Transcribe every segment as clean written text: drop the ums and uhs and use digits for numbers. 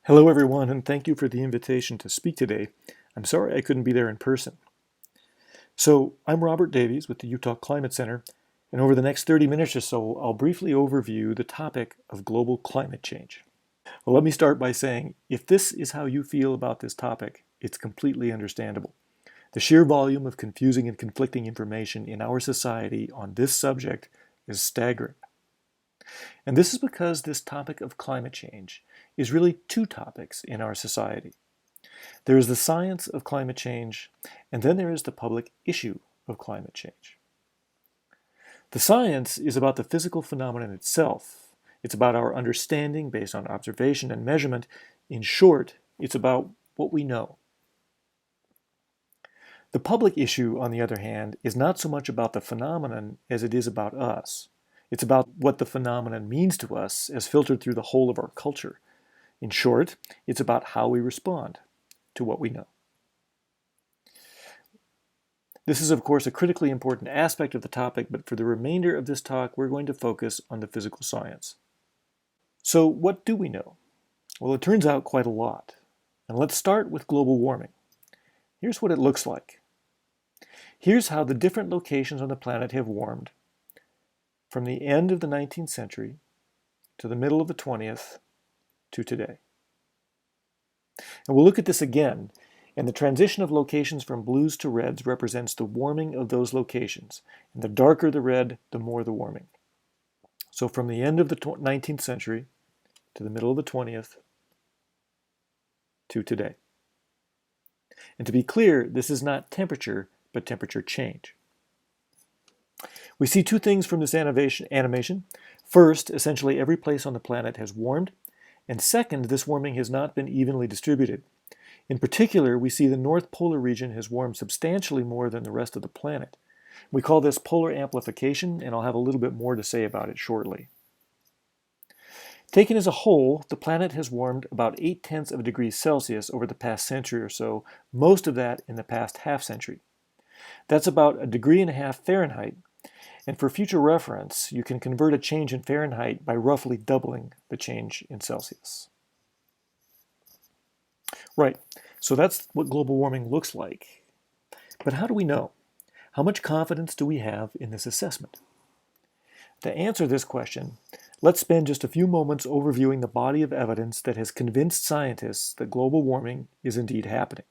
Hello everyone, and thank you for the invitation to speak today. I'm sorry I couldn't be there in person. So, I'm Robert Davies with the Utah Climate Center, and over the next 30 minutes or so, I'll briefly overview the topic of global climate change. Well, let me start by saying, if this is how you feel about this topic, it's completely understandable. The sheer volume of confusing and conflicting information in our society on this subject is staggering. And this is because this topic of climate change is really two topics in our society. There is the science of climate change, and then there is the public issue of climate change. The science is about the physical phenomenon itself. It's about our understanding based on observation and measurement. In short, it's about what we know. The public issue, on the other hand, is not so much about the phenomenon as it is about us. It's about what the phenomenon means to us as filtered through the whole of our culture. In short, it's about how we respond to what we know. This is, of course, a critically important aspect of the topic, but for the remainder of this talk, we're going to focus on the physical science. So, what do we know? Well, it turns out quite a lot. And let's start with global warming. Here's what it looks like. Here's how the different locations on the planet have warmed from the end of the 19th century to the middle of the 20th to today. And we'll look at this again, and the transition of locations from blues to reds represents the warming of those locations. And the darker the red, the more the warming. So from the end of the 19th century to the middle of the 20th to today. And to be clear, this is not temperature, but temperature change. We see two things from this animation. First, essentially every place on the planet has warmed. And second, this warming has not been evenly distributed. In particular, we see the North Polar region has warmed substantially more than the rest of the planet. We call this polar amplification, and I'll have a little bit more to say about it shortly. Taken as a whole, the planet has warmed about 0.8 of a degree Celsius over the past century or so, most of that in the past half century. That's about 1.5 degrees Fahrenheit, and for future reference, you can convert a change in Fahrenheit by roughly doubling the change in Celsius. Right, so that's what global warming looks like. But how do we know? How much confidence do we have in this assessment? To answer this question, let's spend just a few moments overviewing the body of evidence that has convinced scientists that global warming is indeed happening.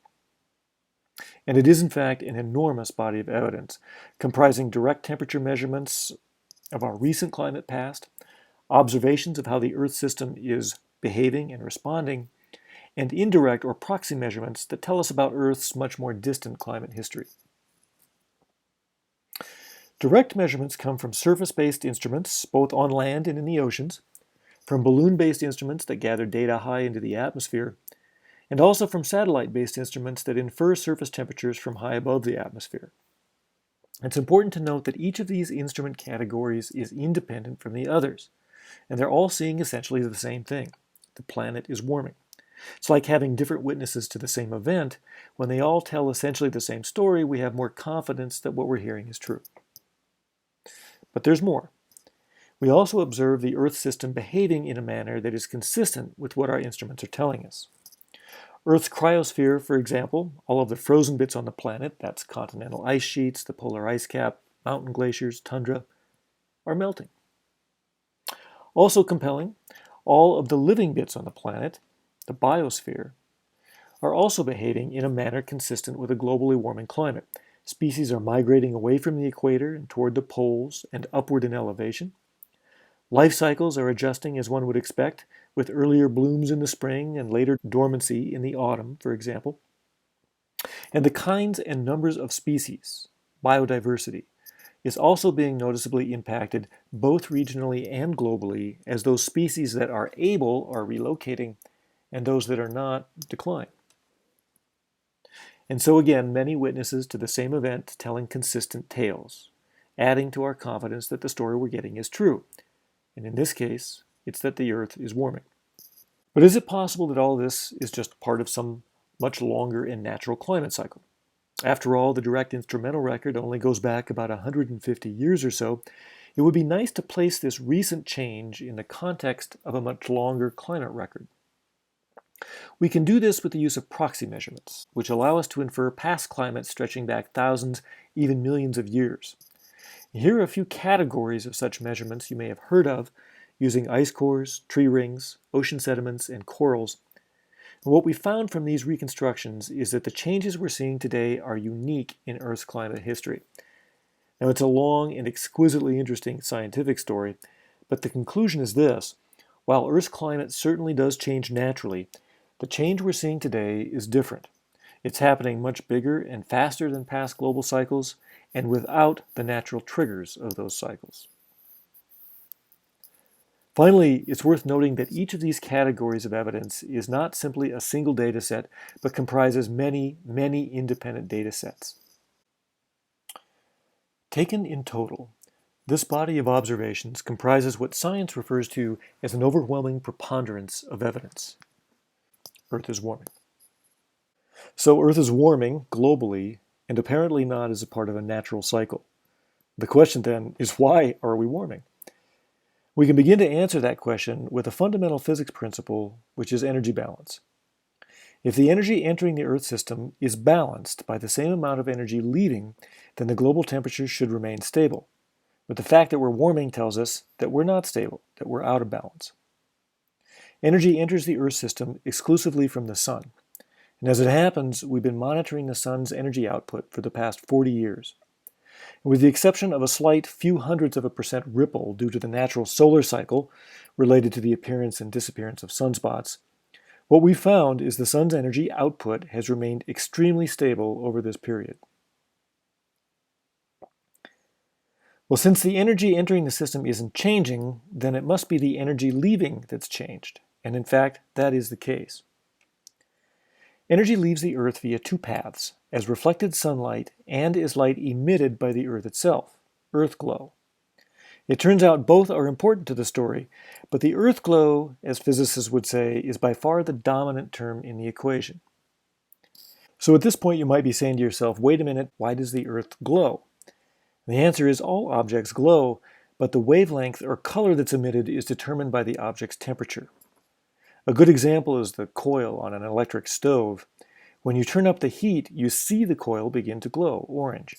And it is, in fact, an enormous body of evidence, comprising direct temperature measurements of our recent climate past, observations of how the Earth system is behaving and responding, and indirect or proxy measurements that tell us about Earth's much more distant climate history. Direct measurements come from surface-based instruments, both on land and in the oceans, from balloon-based instruments that gather data high into the atmosphere, and also from satellite-based instruments that infer surface temperatures from high above the atmosphere. It's important to note that each of these instrument categories is independent from the others, and they're all seeing essentially the same thing. The planet is warming. It's like having different witnesses to the same event. When they all tell essentially the same story, we have more confidence that what we're hearing is true. But there's more. We also observe the Earth system behaving in a manner that is consistent with what our instruments are telling us. Earth's cryosphere, for example, all of the frozen bits on the planet, that's continental ice sheets, the polar ice cap, mountain glaciers, tundra, are melting. Also compelling, all of the living bits on the planet, the biosphere, are also behaving in a manner consistent with a globally warming climate. Species are migrating away from the equator and toward the poles and upward in elevation. Life cycles are adjusting as one would expect, with earlier blooms in the spring and later dormancy in the autumn, for example. And the kinds and numbers of species, biodiversity, is also being noticeably impacted both regionally and globally as those species that are able are relocating and those that are not decline. And so again, many witnesses to the same event telling consistent tales, adding to our confidence that the story we're getting is true. And in this case, it's that the Earth is warming. But is it possible that all this is just part of some much longer and natural climate cycle? After all, the direct instrumental record only goes back about 150 years or so. It would be nice to place this recent change in the context of a much longer climate record. We can do this with the use of proxy measurements, which allow us to infer past climates stretching back thousands, even millions of years. Here are a few categories of such measurements you may have heard of using ice cores, tree rings, ocean sediments, and corals. And what we found from these reconstructions is that the changes we're seeing today are unique in Earth's climate history. Now, it's a long and exquisitely interesting scientific story, but the conclusion is this. While Earth's climate certainly does change naturally, the change we're seeing today is different. It's happening much bigger and faster than past global cycles, and without the natural triggers of those cycles. Finally, it's worth noting that each of these categories of evidence is not simply a single data set, but comprises many, many independent data sets. Taken in total, this body of observations comprises what science refers to as an overwhelming preponderance of evidence. Earth is warming. So Earth is warming globally, and apparently not as a part of a natural cycle. The question then is, why are we warming? We can begin to answer that question with a fundamental physics principle, which is energy balance. If the energy entering the Earth system is balanced by the same amount of energy leaving, then the global temperature should remain stable. But the fact that we're warming tells us that we're not stable, that we're out of balance. Energy enters the Earth system exclusively from the sun. And as it happens, we've been monitoring the sun's energy output for the past 40 years. With the exception of a slight few hundredths of a percent ripple due to the natural solar cycle related to the appearance and disappearance of sunspots, what we found is the sun's energy output has remained extremely stable over this period. Well, since the energy entering the system isn't changing, then it must be the energy leaving that's changed. And in fact, that is the case. Energy leaves the Earth via two paths, as reflected sunlight and as light emitted by the Earth itself, Earth glow. It turns out both are important to the story, but the Earth glow, as physicists would say, is by far the dominant term in the equation. So at this point you might be saying to yourself, wait a minute, why does the Earth glow? And the answer is all objects glow, but the wavelength or color that's emitted is determined by the object's temperature. A good example is the coil on an electric stove. When you turn up the heat, you see the coil begin to glow orange.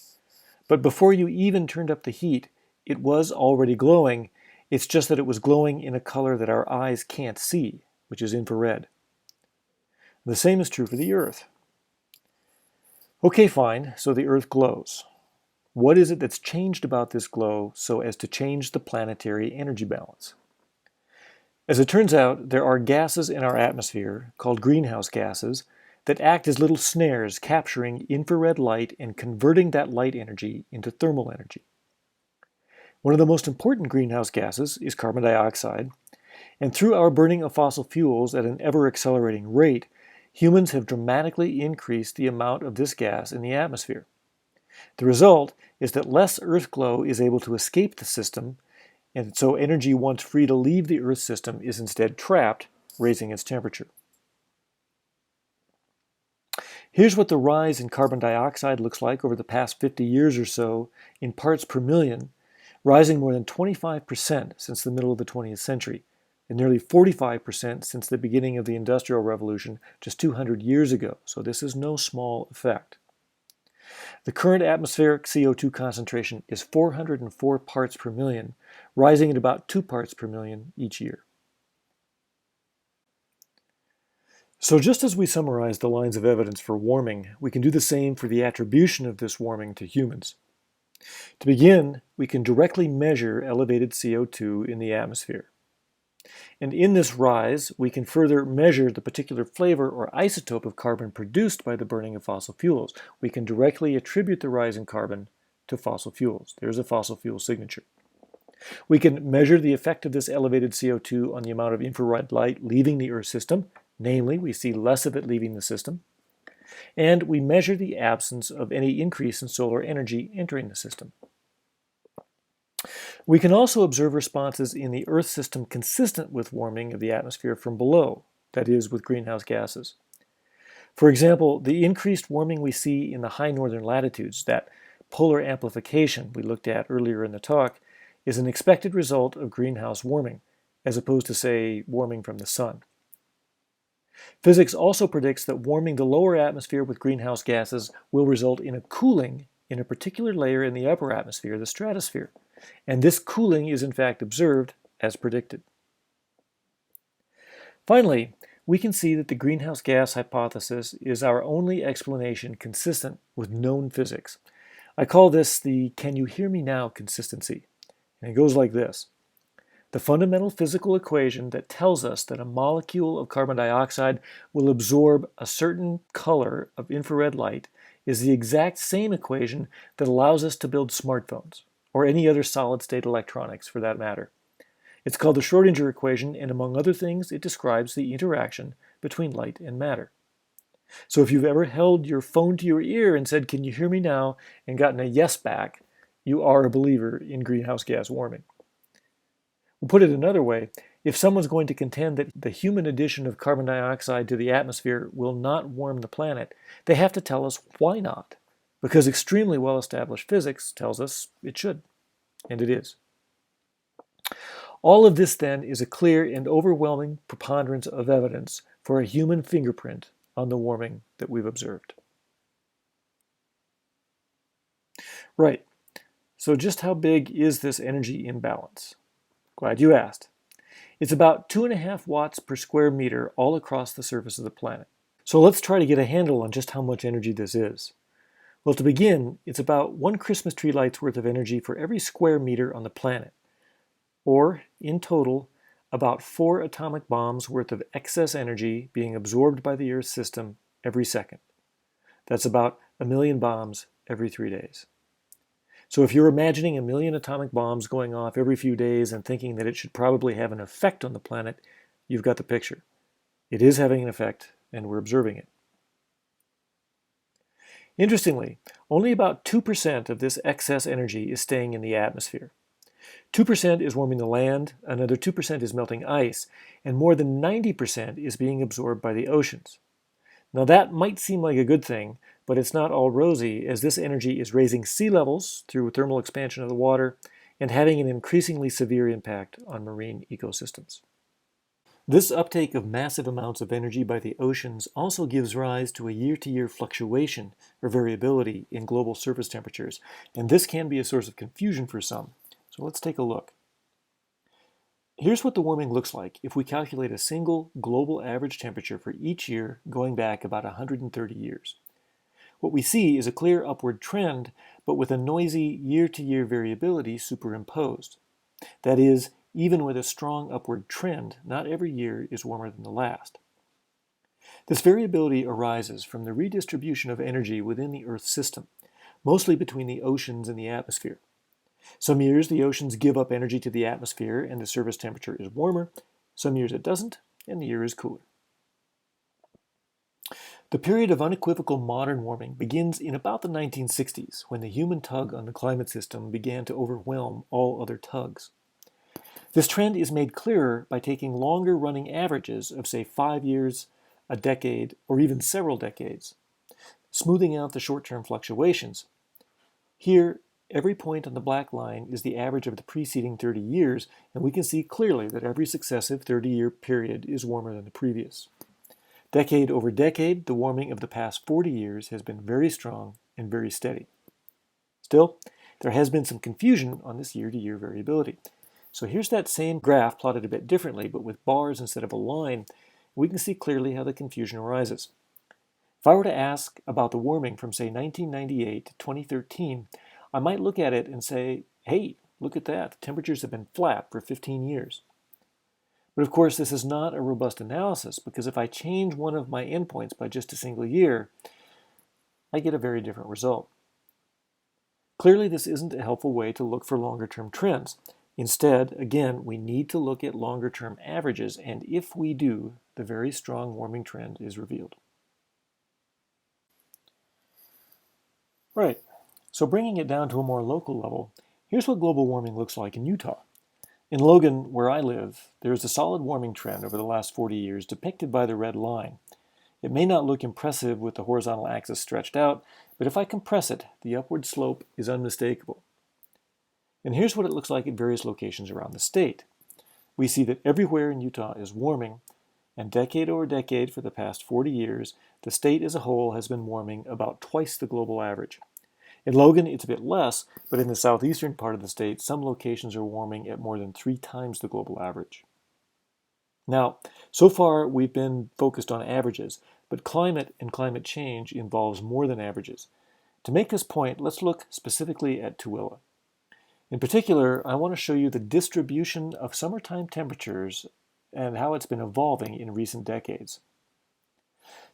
But before you even turned up the heat, it was already glowing. It's just that it was glowing in a color that our eyes can't see, which is infrared. The same is true for the Earth. Okay, fine, so the Earth glows. What is it that's changed about this glow so as to change the planetary energy balance? As it turns out, there are gases in our atmosphere, called greenhouse gases, that act as little snares capturing infrared light and converting that light energy into thermal energy. One of the most important greenhouse gases is carbon dioxide, and through our burning of fossil fuels at an ever-accelerating rate, humans have dramatically increased the amount of this gas in the atmosphere. The result is that less Earth glow is able to escape the system, and so energy once free to leave the Earth system is instead trapped, raising its temperature. Here's what the rise in carbon dioxide looks like over the past 50 years or so in parts per million, rising more than 25% since the middle of the 20th century, and nearly 45% since the beginning of the Industrial Revolution just 200 years ago, so this is no small effect. The current atmospheric CO2 concentration is 404 parts per million, rising at about 2 parts per million each year. So just as we summarize the lines of evidence for warming, we can do the same for the attribution of this warming to humans. To begin, we can directly measure elevated CO2 in the atmosphere. And in this rise, we can further measure the particular flavor or isotope of carbon produced by the burning of fossil fuels. We can directly attribute the rise in carbon to fossil fuels. There's a fossil fuel signature. We can measure the effect of this elevated CO2 on the amount of infrared light leaving the Earth system. Namely, we see less of it leaving the system. And we measure the absence of any increase in solar energy entering the system. We can also observe responses in the Earth system consistent with warming of the atmosphere from below, that is, with greenhouse gases. For example, the increased warming we see in the high northern latitudes, that polar amplification we looked at earlier in the talk, is an expected result of greenhouse warming, as opposed to, say, warming from the sun. Physics also predicts that warming the lower atmosphere with greenhouse gases will result in a cooling in a particular layer in the upper atmosphere, the stratosphere. And this cooling is in fact observed as predicted. Finally, we can see that the greenhouse gas hypothesis is our only explanation consistent with known physics. I call this the "can you hear me now" consistency. And it goes like this. The fundamental physical equation that tells us that a molecule of carbon dioxide will absorb a certain color of infrared light is the exact same equation that allows us to build smartphones, or any other solid-state electronics for that matter. It's called the Schrödinger equation, and among other things, it describes the interaction between light and matter. So if you've ever held your phone to your ear and said, "Can you hear me now?" and gotten a yes back, you are a believer in greenhouse gas warming. We'll put it another way, if someone's going to contend that the human addition of carbon dioxide to the atmosphere will not warm the planet, they have to tell us why not, because extremely well-established physics tells us it should, and it is. All of this, then, is a clear and overwhelming preponderance of evidence for a human fingerprint on the warming that we've observed. Right, so just how big is this energy imbalance? Glad you asked. It's about 2.5 watts per square meter all across the surface of the planet. So let's try to get a handle on just how much energy this is. Well, to begin, it's about 1 Christmas tree light's worth of energy for every square meter on the planet. Or, in total, about 4 atomic bombs worth of excess energy being absorbed by the Earth's system every second. That's about 1,000,000 bombs every 3 days. So if you're imagining 1,000,000 atomic bombs going off every few days and thinking that it should probably have an effect on the planet, you've got the picture. It is having an effect, and we're observing it. Interestingly, only about 2% of this excess energy is staying in the atmosphere. 2% is warming the land, another 2% is melting ice, and more than 90% is being absorbed by the oceans. Now that might seem like a good thing, but it's not all rosy, as this energy is raising sea levels through thermal expansion of the water and having an increasingly severe impact on marine ecosystems. This uptake of massive amounts of energy by the oceans also gives rise to a year-to-year fluctuation or variability in global surface temperatures, and this can be a source of confusion for some. So let's take a look. Here's what the warming looks like if we calculate a single global average temperature for each year going back about 130 years. What we see is a clear upward trend, but with a noisy year-to-year variability superimposed. That is, even with a strong upward trend, not every year is warmer than the last. This variability arises from the redistribution of energy within the Earth's system, mostly between the oceans and the atmosphere. Some years the oceans give up energy to the atmosphere and the surface temperature is warmer. Some years it doesn't, and the year is cooler. The period of unequivocal modern warming begins in about the 1960s, when the human tug on the climate system began to overwhelm all other tugs. This trend is made clearer by taking longer running averages of, say, 5 years, a decade, or even several decades, smoothing out the short-term fluctuations. Here, every point on the black line is the average of the preceding 30 years, and we can see clearly that every successive 30-year period is warmer than the previous. Decade over decade, the warming of the past 40 years has been very strong and very steady. Still, there has been some confusion on this year-to-year variability. So here's that same graph plotted a bit differently, but with bars instead of a line. We can see clearly how the confusion arises. If I were to ask about the warming from, say, 1998 to 2013, I might look at it and say, hey, look at that, the temperatures have been flat for 15 years. But of course, this is not a robust analysis, because if I change one of my endpoints by just a single year, I get a very different result. Clearly, this isn't a helpful way to look for longer-term trends. Instead, again, we need to look at longer-term averages, and if we do, the very strong warming trend is revealed. Right, so bringing it down to a more local level, here's what global warming looks like in Utah. In Logan, where I live, there is a solid warming trend over the last 40 years depicted by the red line. It may not look impressive with the horizontal axis stretched out, but if I compress it, the upward slope is unmistakable. And here's what it looks like at various locations around the state. We see that everywhere in Utah is warming, and decade over decade for the past 40 years, the state as a whole has been warming about twice the global average. In Logan, it's a bit less, but in the southeastern part of the state, some locations are warming at more than 3 times the global average. Now, so far we've been focused on averages, but climate and climate change involves more than averages. To make this point, let's look specifically at Tooele. In particular, I want to show you the distribution of summertime temperatures and how it's been evolving in recent decades.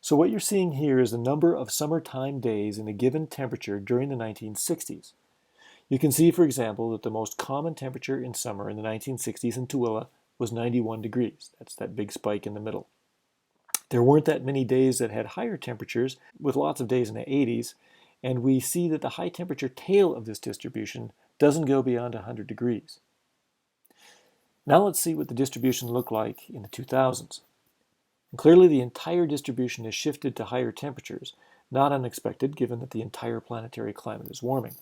So what you're seeing here is the number of summertime days in a given temperature during the 1960s. You can see, for example, that the most common temperature in summer in the 1960s in Tooele was 91 degrees. That's that big spike in the middle. There weren't that many days that had higher temperatures, with lots of days in the 80s, and we see that the high temperature tail of this distribution doesn't go beyond 100 degrees. Now let's see what the distribution looked like in the 2000s. And clearly the entire distribution has shifted to higher temperatures, not unexpected given that the entire planetary climate is warming.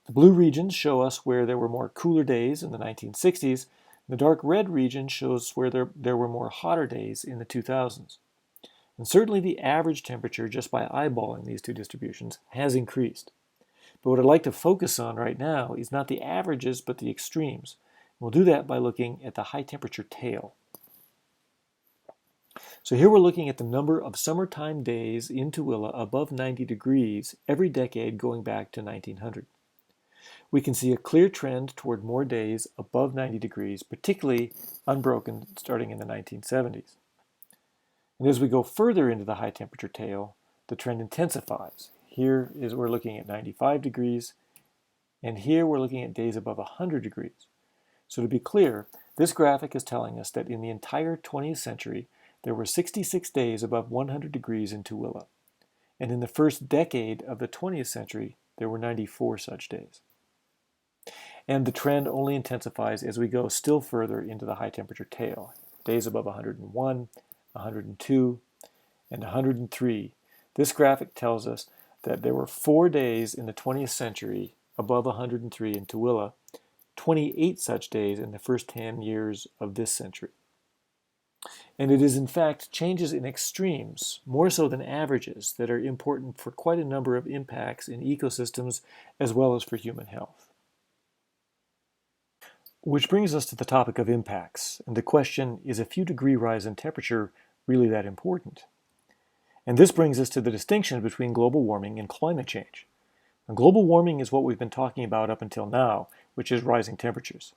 The blue regions show us where there were more cooler days in the 1960s. The dark red region shows where there were more hotter days in the 2000s. And certainly the average temperature, just by eyeballing these two distributions, has increased. But what I'd like to focus on right now is not the averages, but the extremes. We'll do that by looking at the high temperature tail. So here we're looking at the number of summertime days in Tooele above 90 degrees every decade going back to 1900. We can see a clear trend toward more days above 90 degrees, particularly unbroken starting in the 1970s. And as we go further into the high temperature tail, the trend intensifies. Here we're looking at 95 degrees, and here we're looking at days above 100 degrees. So to be clear, this graphic is telling us that in the entire 20th century, there were 66 days above 100 degrees in Tooele. And in the first decade of the 20th century, there were 94 such days. And the trend only intensifies as we go still further into the high temperature tail. Days above 101, 102, and 103. This graphic tells us that there were 4 days in the 20th century above 103 in Tooele, 28 such days in the first 10 years of this century. And it is in fact changes in extremes, more so than averages, that are important for quite a number of impacts in ecosystems as well as for human health. Which brings us to the topic of impacts, and the question, is a few degree rise in temperature really that important? And this brings us to the distinction between global warming and climate change. And global warming is what we've been talking about up until now, which is rising temperatures.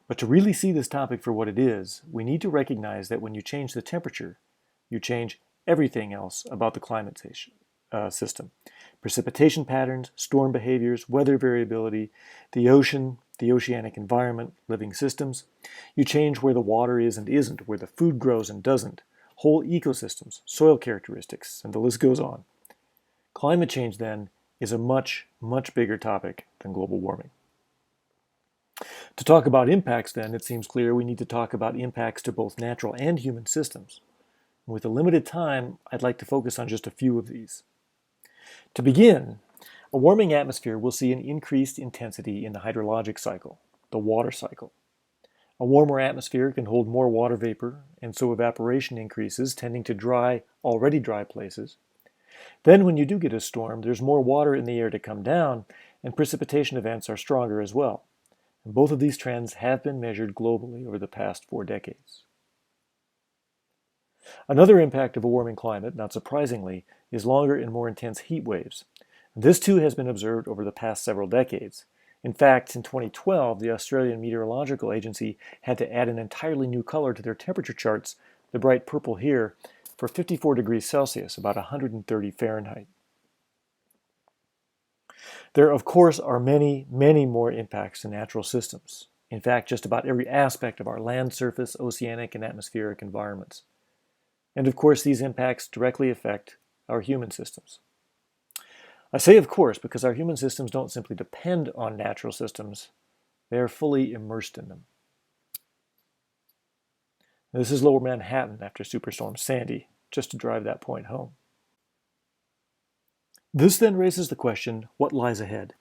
But to really see this topic for what it is, we need to recognize that when you change the temperature, you change everything else about the climate system. Precipitation patterns, storm behaviors, weather variability, the ocean, the oceanic environment, living systems. You change where the water is and isn't, where the food grows and doesn't, whole ecosystems, soil characteristics, and the list goes on. Climate change, then, is a much, much bigger topic than global warming. To talk about impacts, then, it seems clear we need to talk about impacts to both natural and human systems. With a limited time, I'd like to focus on just a few of these. To begin, a warming atmosphere will see an increased intensity in the hydrologic cycle, the water cycle. A warmer atmosphere can hold more water vapor, and so evaporation increases, tending to dry already dry places. Then when you do get a storm, there's more water in the air to come down, and precipitation events are stronger as well. And both of these trends have been measured globally over the past 4 decades. Another impact of a warming climate, not surprisingly, is longer and more intense heat waves. This too has been observed over the past several decades. In fact, in 2012, the Australian Meteorological Agency had to add an entirely new color to their temperature charts, the bright purple here, for 54 degrees Celsius, about 130 Fahrenheit. There, of course, are many, many more impacts to natural systems. In fact, just about every aspect of our land surface, oceanic, and atmospheric environments. And of course, these impacts directly affect our human systems. I say of course because our human systems don't simply depend on natural systems, they are fully immersed in them. This is Lower Manhattan after Superstorm Sandy, just to drive that point home. This then raises the question, what lies ahead?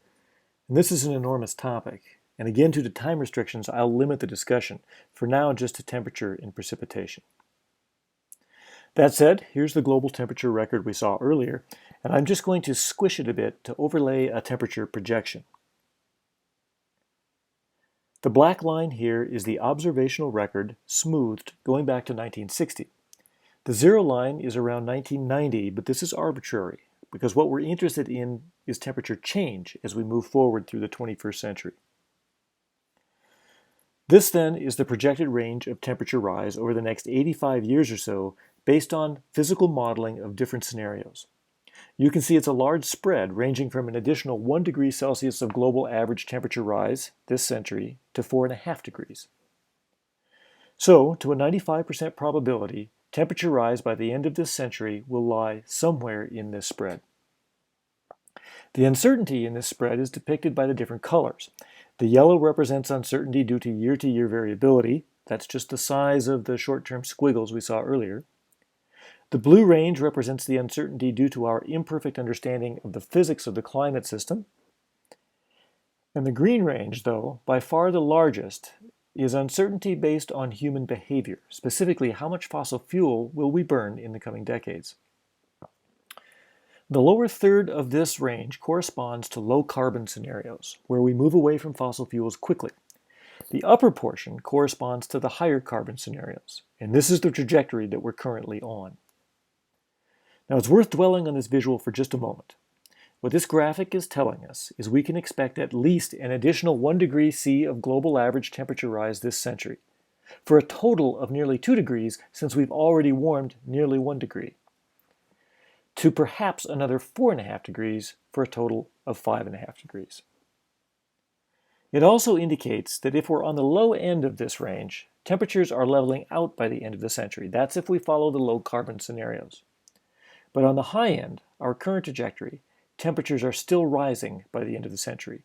And this is an enormous topic, and again due to time restrictions I'll limit the discussion, for now just to temperature and precipitation. That said, here's the global temperature record we saw earlier, and I'm just going to squish it a bit to overlay a temperature projection. The black line here is the observational record smoothed going back to 1960. The zero line is around 1990, but this is arbitrary because what we're interested in is temperature change as we move forward through the 21st century. This then is the projected range of temperature rise over the next 85 years or so based on physical modeling of different scenarios. You can see it's a large spread ranging from an additional 1 degree Celsius of global average temperature rise this century to 4.5 degrees. So, to a 95% probability, temperature rise by the end of this century will lie somewhere in this spread. The uncertainty in this spread is depicted by the different colors. The yellow represents uncertainty due to year variability. That's just the size of the short-term squiggles we saw earlier. The blue range represents the uncertainty due to our imperfect understanding of the physics of the climate system. And the green range, though, by far the largest, is uncertainty based on human behavior, specifically how much fossil fuel will we burn in the coming decades. The lower third of this range corresponds to low carbon scenarios, where we move away from fossil fuels quickly. The upper portion corresponds to the higher carbon scenarios, and this is the trajectory that we're currently on. Now it's worth dwelling on this visual for just a moment. What this graphic is telling us is we can expect at least an additional 1 degree C of global average temperature rise this century, for a total of nearly 2 degrees since we've already warmed nearly 1 degree, to perhaps another 4.5 degrees for a total of 5.5 degrees. It also indicates that if we're on the low end of this range, temperatures are leveling out by the end of the century. That's if we follow the low carbon scenarios. But on the high end, our current trajectory, temperatures are still rising by the end of the century.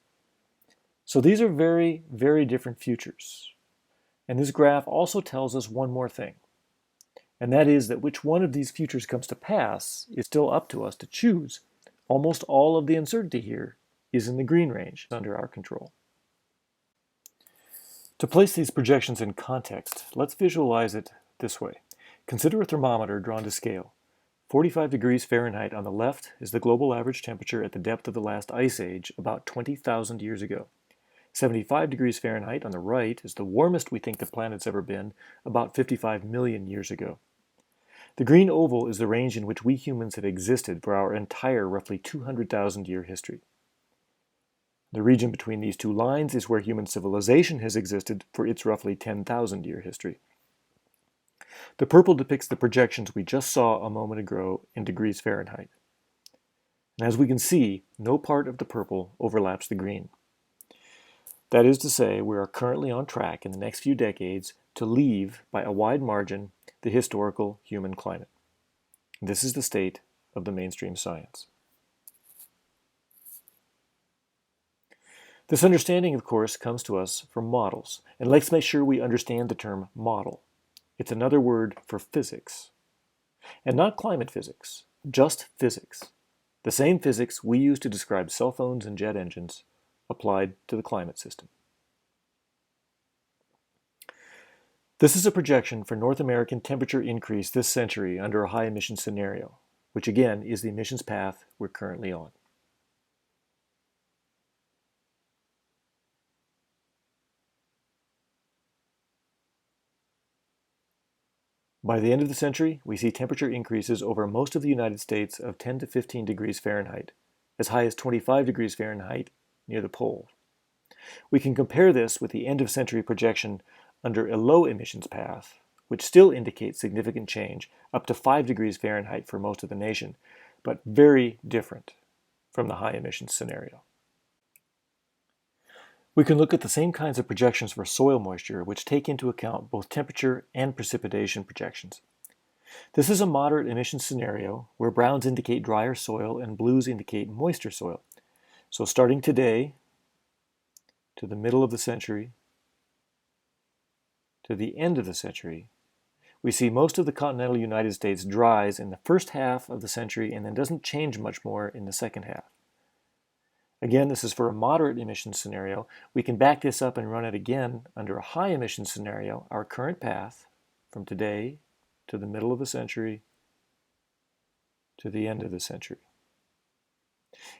So these are very, very different futures. And this graph also tells us one more thing, and that is that which one of these futures comes to pass is still up to us to choose. Almost all of the uncertainty here is in the green range under our control. To place these projections in context, let's visualize it this way. Consider a thermometer drawn to scale. 45 degrees Fahrenheit on the left is the global average temperature at the depth of the last ice age about 20,000 years ago. 75 degrees Fahrenheit on the right is the warmest we think the planet's ever been about 55 million years ago. The green oval is the range in which we humans have existed for our entire roughly 200,000 year history. The region between these two lines is where human civilization has existed for its roughly 10,000 year history. The purple depicts the projections we just saw a moment ago in degrees Fahrenheit. And as we can see, no part of the purple overlaps the green. That is to say, we are currently on track in the next few decades to leave, by a wide margin, the historical human climate. This is the state of the mainstream science. This understanding, of course, comes to us from models, and let's make sure we understand the term model. It's another word for physics. And not climate physics, just physics. The same physics we use to describe cell phones and jet engines applied to the climate system. This is a projection for North American temperature increase this century under a high emission scenario, which again is the emissions path we're currently on. By the end of the century, we see temperature increases over most of the United States of 10 to 15 degrees Fahrenheit, as high as 25 degrees Fahrenheit near the pole. We can compare this with the end-of-century projection under a low emissions path, which still indicates significant change, up to 5 degrees Fahrenheit for most of the nation, but very different from the high emissions scenario. We can look at the same kinds of projections for soil moisture, which take into account both temperature and precipitation projections. This is a moderate emissions scenario where browns indicate drier soil and blues indicate moister soil. So starting today, to the middle of the century, to the end of the century, we see most of the continental United States dries in the first half of the century and then doesn't change much more in the second half. Again, this is for a moderate emissions scenario. We can back this up and run it again under a high emissions scenario. Our current path from today to the middle of the century to the end of the century.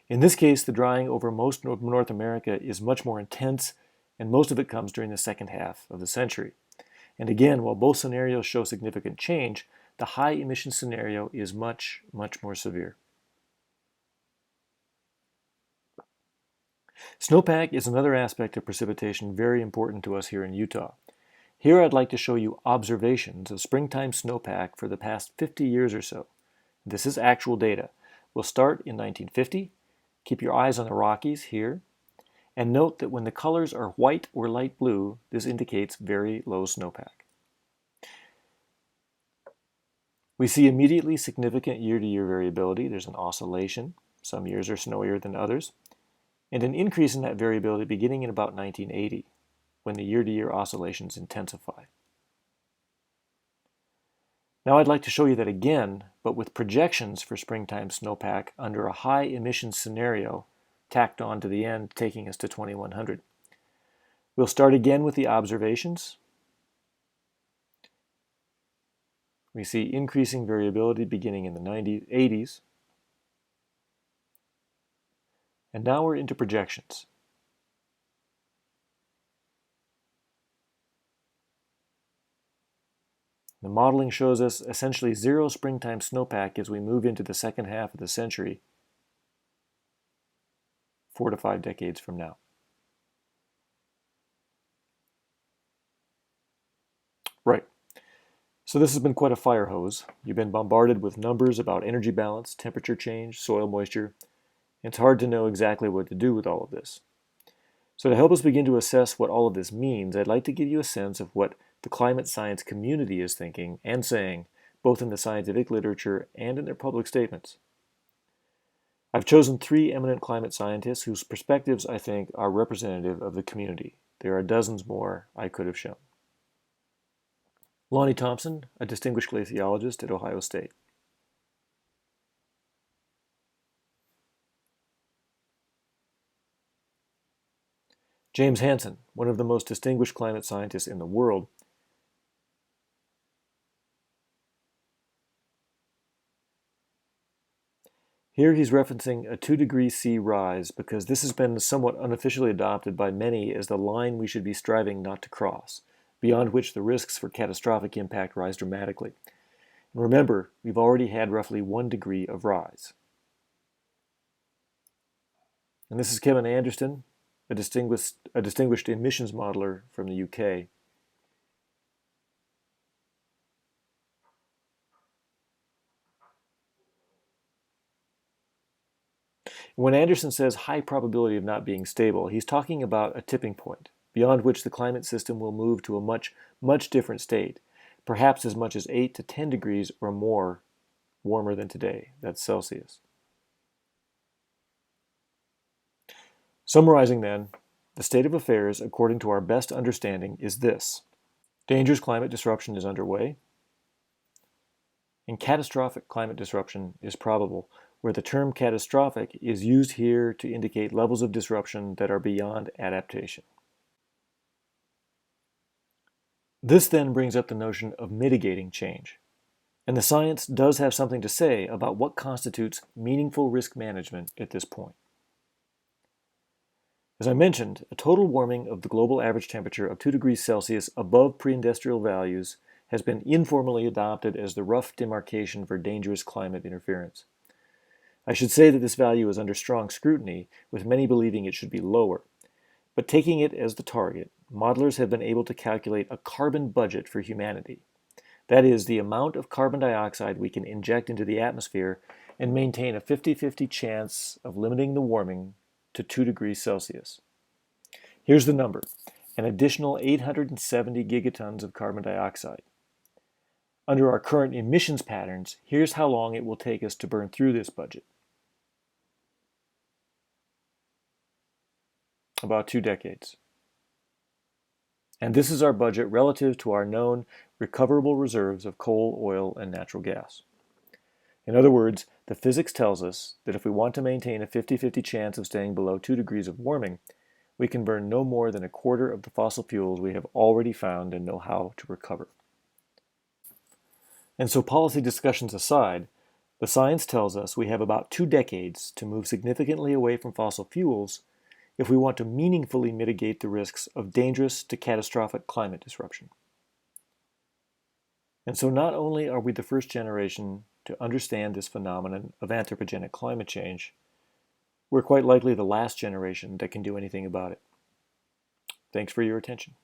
In this case, the drying over most of North America is much more intense, and most of it comes during the second half of the century. And again, while both scenarios show significant change, the high emission scenario is much, much more severe. Snowpack is another aspect of precipitation very important to us here in Utah. Here I'd like to show you observations of springtime snowpack for the past 50 years or so. This is actual data. We'll start in 1950. Keep your eyes on the Rockies here. And note that when the colors are white or light blue, this indicates very low snowpack. We see immediately significant year-to-year variability. There's an oscillation. Some years are snowier than others. And an increase in that variability beginning in about 1980, when the year-to-year oscillations intensify. Now I'd like to show you that again, but with projections for springtime snowpack under a high emissions scenario tacked on to the end, taking us to 2100. We'll start again with the observations. We see increasing variability beginning in the 80s. And now we're into projections. The modeling shows us essentially zero springtime snowpack as we move into the second half of the century, 4 to 5 decades from now. Right. So this has been quite a fire hose. You've been bombarded with numbers about energy balance, temperature change, soil moisture. It's hard to know exactly what to do with all of this. So to help us begin to assess what all of this means, I'd like to give you a sense of what the climate science community is thinking and saying, both in the scientific literature and in their public statements. I've chosen 3 eminent climate scientists whose perspectives, I think, are representative of the community. There are dozens more I could have shown. Lonnie Thompson, a distinguished glaciologist at Ohio State. James Hansen, one of the most distinguished climate scientists in the world. Here he's referencing a 2 C rise because this has been somewhat unofficially adopted by many as the line we should be striving not to cross, beyond which the risks for catastrophic impact rise dramatically. And remember, we've already had roughly 1 degree of rise. And this is Kevin Anderson, a distinguished emissions modeler from the UK. When Anderson says high probability of not being stable, he's talking about a tipping point, beyond which the climate system will move to a much, much different state, perhaps as much as 8 to 10 degrees or more warmer than today. That's Celsius. Summarizing then, the state of affairs, according to our best understanding, is this. Dangerous climate disruption is underway, and catastrophic climate disruption is probable, where the term catastrophic is used here to indicate levels of disruption that are beyond adaptation. This then brings up the notion of mitigating change. And the science does have something to say about what constitutes meaningful risk management at this point. As I mentioned, a total warming of the global average temperature of 2 degrees Celsius above pre-industrial values has been informally adopted as the rough demarcation for dangerous climate interference. I should say that this value is under strong scrutiny, with many believing it should be lower. But taking it as the target, modelers have been able to calculate a carbon budget for humanity. That is, the amount of carbon dioxide we can inject into the atmosphere and maintain a 50-50 chance of limiting the warming to 2 degrees Celsius. Here's the number, an additional 870 gigatons of carbon dioxide. Under our current emissions patterns, here's how long it will take us to burn through this budget. About 2 decades. And this is our budget relative to our known recoverable reserves of coal, oil, and natural gas. In other words, the physics tells us that if we want to maintain a 50-50 chance of staying below 2 degrees of warming, we can burn no more than a quarter of the fossil fuels we have already found and know how to recover. And so policy discussions aside, The science tells us we have about 2 decades to move significantly away from fossil fuels if we want to meaningfully mitigate the risks of dangerous to catastrophic climate disruption. And so not only are we the first generation to understand this phenomenon of anthropogenic climate change, we're quite likely the last generation that can do anything about it. Thanks for your attention.